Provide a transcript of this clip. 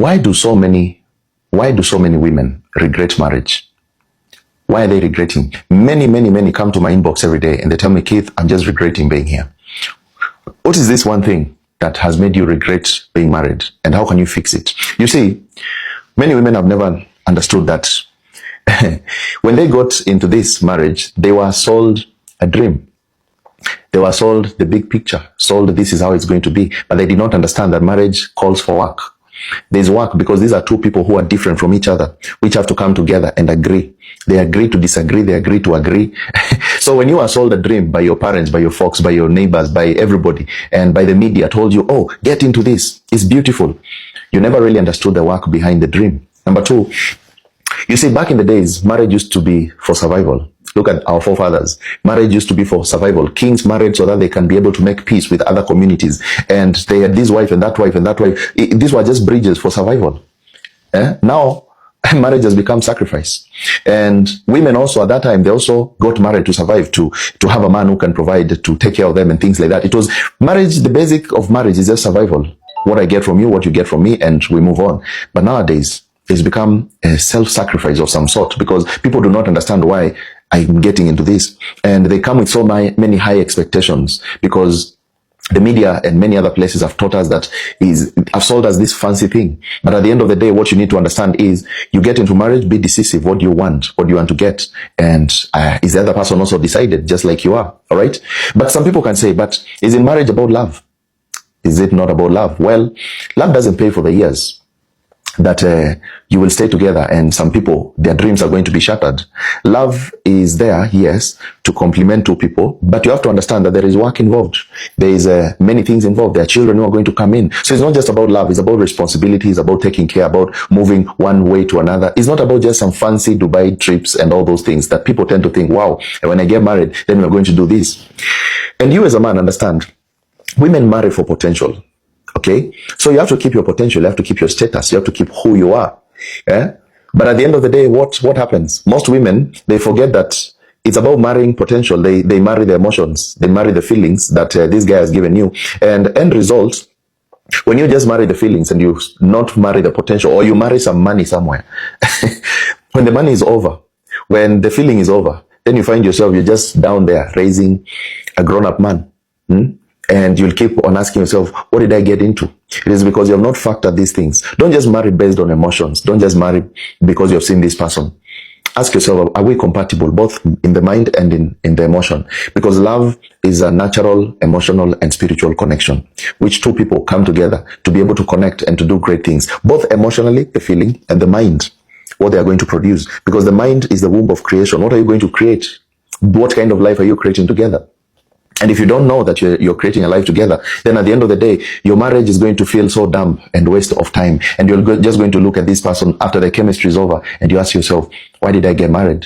Why do so many women regret marriage? Why are they regretting? Many come to my inbox every day and they tell me, Keith, I'm just regretting being here. What is this one thing that has made you regret being married, and how can you fix it? You see, many women have never understood that when they got into this marriage, they were sold a dream. They were sold the big picture, sold this is how it's going to be, but they did not understand that marriage calls for work. There's work because these are two people who are different from each other, which have to come together and agree. They agree to disagree, they agree to agree. So when you are sold a dream by your parents, by your folks, by your neighbors, by everybody, and by the media told you, oh, get into this, it's beautiful, you never really understood the work behind the dream. Number two, you see, back in the days, marriage used to be for survival. Look at our forefathers. Marriage used to be for survival. Kings married so that they can be able to make peace with other communities. And they had this wife and that wife and that wife. These were just bridges for survival. Now, marriage has become sacrifice. And women also at that time, they also got married to survive, to have a man who can provide, to take care of them and things like that. It was marriage, the basic of marriage is just survival. What I get from you, what you get from me, and we move on. But nowadays, it's become a self-sacrifice of some sort because people do not understand why I'm getting into this. And they come with so many high expectations because the media and many other places have taught us that have sold us this fancy thing. But at the end of the day, what you need to understand is you get into marriage, be decisive. What do you want? What do you want to get? And is the other person also decided just like you are? All right. But some people can say, but is in marriage about love? Is it not about love? Well, love doesn't pay for the years that you will stay together, and some people, their dreams are going to be shattered. Love is there, yes, to complement two people, but you have to understand that there is work involved. There is many things involved. There are children who are going to come in. So it's not just about love. It's about responsibility. It's about taking care, about moving one way to another. It's not about just some fancy Dubai trips and all those things that people tend to think, wow, when I get married, then we're going to do this. And you as a man understand, women marry for potential. Okay, so you have to keep your potential, you have to keep your status, you have to keep who you are. Yeah? But at the end of the day, what happens? Most women, they forget that it's about marrying potential. They marry the emotions, they marry the feelings that this guy has given you. And end result, when you just marry the feelings and you not marry the potential, or you marry some money somewhere, when the money is over, when the feeling is over, then you find yourself, you're just down there raising a grown-up man. And you'll keep on asking yourself, what did I get into? It is because you have not factored these things. Don't just marry based on emotions. Don't just marry because you have seen this person. Ask yourself, are we compatible both in the mind and in the emotion? Because love is a natural, emotional, and spiritual connection, which two people come together to be able to connect and to do great things, both emotionally, the feeling, and the mind, what they are going to produce. Because the mind is the womb of creation. What are you going to create? What kind of life are you creating together? And if you don't know that you're creating a life together, then at the end of the day, your marriage is going to feel so dumb and waste of time. And you're just going to look at this person after the chemistry is over and you ask yourself, why did I get married?